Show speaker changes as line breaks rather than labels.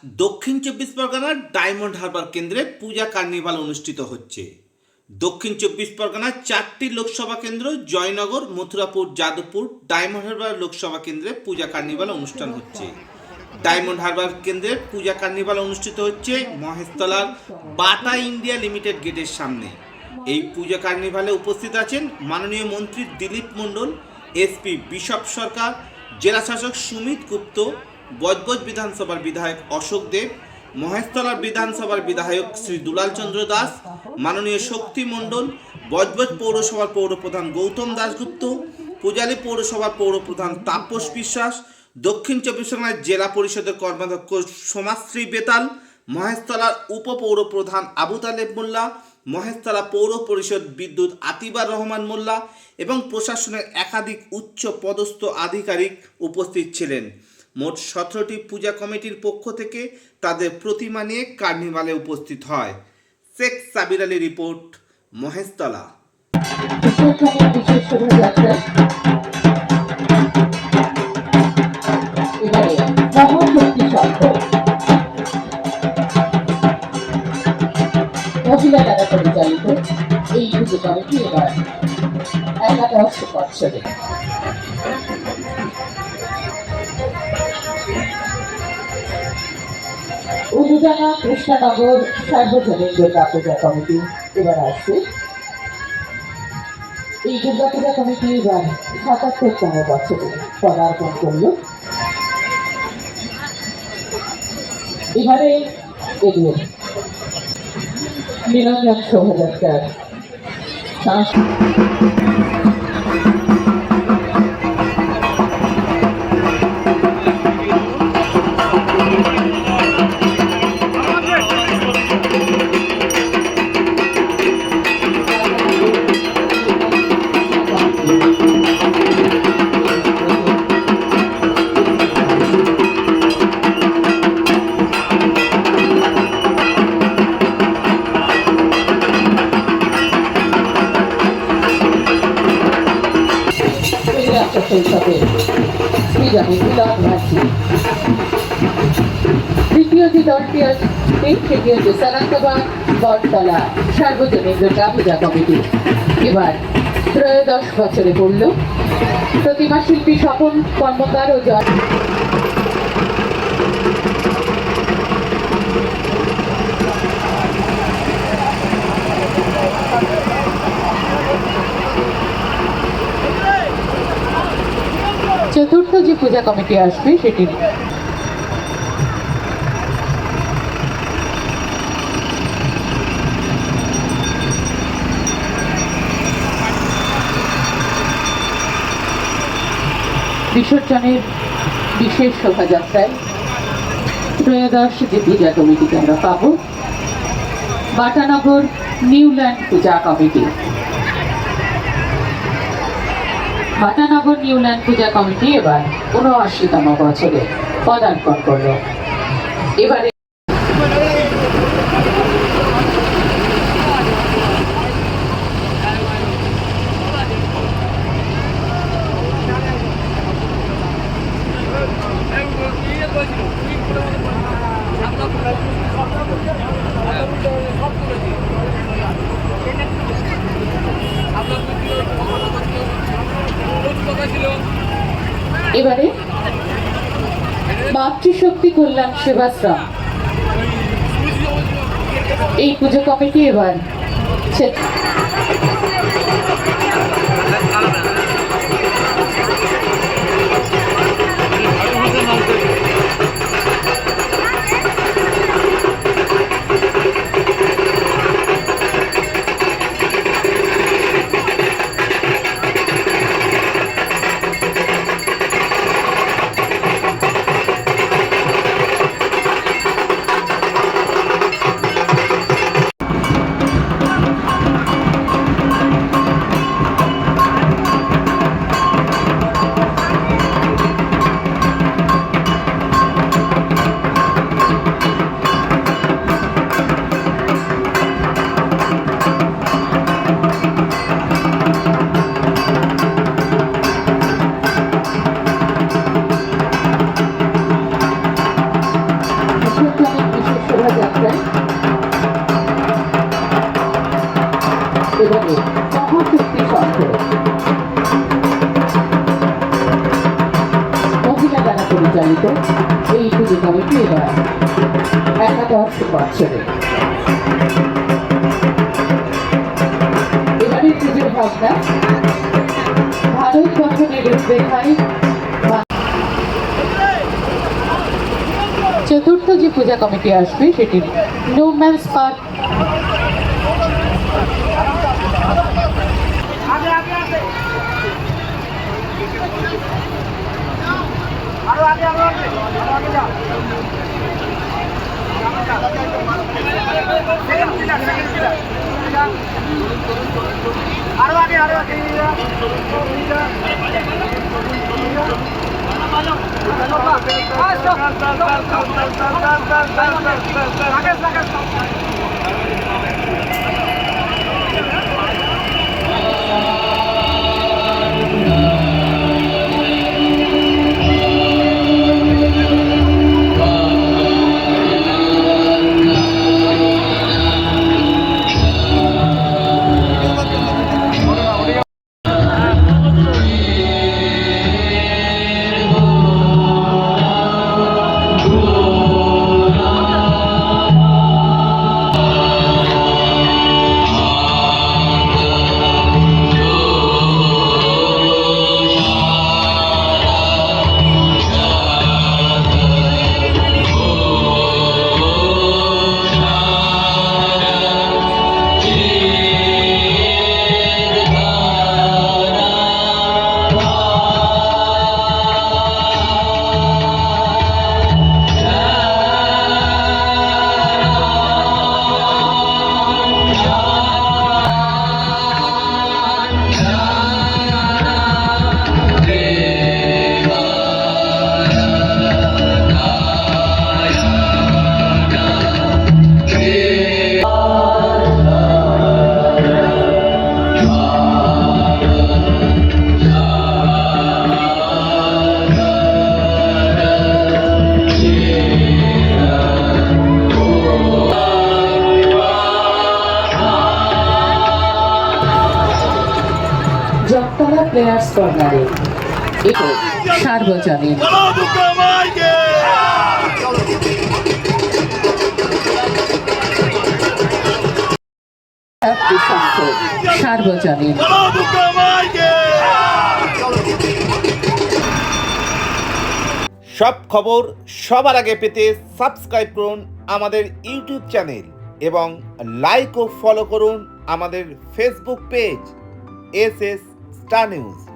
দক্ষিণ চব্বিশ পরগনার ডায়মন্ড হারবার কেন্দ্রে পূজা কার্নিভাল অনুষ্ঠিত হচ্ছে। দক্ষিণ চব্বিশ পরগনার 4টি লোকসভা কেন্দ্র জয়নগর, মথুরাপুর, যাদবপুর, ডায়মন্ড হারবার লোকসভা কেন্দ্রে পূজা কার্নিভাল অনুষ্ঠান হচ্ছে। ডায়মন্ড হারবার কেন্দ্রে পূজা কার্নিভাল অনুষ্ঠিত হচ্ছে মহেশতলার বাটা ইন্ডিয়া লিমিটেড গেটের সামনে। এই পূজা কার্নিভালে উপস্থিত আছেন মাননীয় মন্ত্রী দিলীপ মণ্ডল, এসপি বিশপ সরকার, জেলা শাসক সুমিত গুপ্ত, বজবজ বিধানসভার বিধায়ক অশোক দেব, মহেশতলার বিধানসভার বিধায়ক শ্রী দুলাল চন্দ্র দাস, মাননীয় শক্তি মণ্ডল, বজবজ পৌরসভার পৌরপ্রধান গৌতম দাশগুপ্ত, পূজালী পৌরসভার পৌরপ্রধান তাপস বিশ্বাস, দক্ষিণ চব্বিশ পরগনার জেলা পরিষদের কর্মাধ্যক্ষ সমাজশ্রী বেতাল, মহেশতলার উপপৌরপ্রধান আবু তালেব মোল্লা, মহেশতলা পৌর পরিষদ বিদ্যুৎ আতিবার রহমান মোল্লা এবং প্রশাসনের একাধিক উচ্চ পদস্থ আধিকারিক উপস্থিত ছিলেন। মোট 17টি পূজা কমিটির পক্ষ থেকে তাদের প্রতিমা নিয়ে কার্নিভালে উপস্থিত হয়। শেখ সাবির আলী রিপোর্ট, মহেশতলা।
মহিলা দ্বারা পরিচালিত এই পুজো কমিটি এবার একাদশ বৎসরে। উলুডাঙ্গা কৃষ্ণনগর সার্বজনীন দুর্গা পূজা কমিটি এবার আসছে। এই দুর্গা পূজা কমিটি এবার ৭৭তম বছরে পদার্পণ করল। এবারে এদের নিরঞ্জন শোভাযাত্রার দ্বিতীয় যে দলটি আছে সেটি হচ্ছে সালান্তবাগ বটতলা সার্বজনীন দুর্গা পূজা কমিটি এবার 13 বছরে পড়ল। প্রতিমা শিল্পী স্বপন কর্মকার ও চতুর্থ যে পূজা কমিটি আসবে সেটি বিসর্জনের বিশেষ শোভাযাত্রায় 13 যে পূজা কমিটিকে আমরা পাব বাটানগর নিউল্যান্ড পূজা কমিটি। বাটানগর নিউল্যান্ড পূজা কমিটি এবার ৭৯তম বছরে পদার্পণ করল। এবারে এবারে মাতৃশক্তি কল্যাণ সেবাশ্রম এই পুজো কমিটি এবার এই পুজো কমিটি এবার 11 বছরে। এবারের পুজোর ভাবনা ভারত গঠনের রূপরেখায় চতুর্থ যে পূজা কমিটি আসবে সেটি নো ম্যানস পার্ক জগতলা প্লেয়ার্স কর্নারে এবং সার্বজনীন সার্বজনীন
সব খবর সবার আগে পেতে সাবস্ক্রাইব করুন আমাদের ইউটিউব চ্যানেল এবং লাইক ও ফলো করুন আমাদের Facebook page S S star news.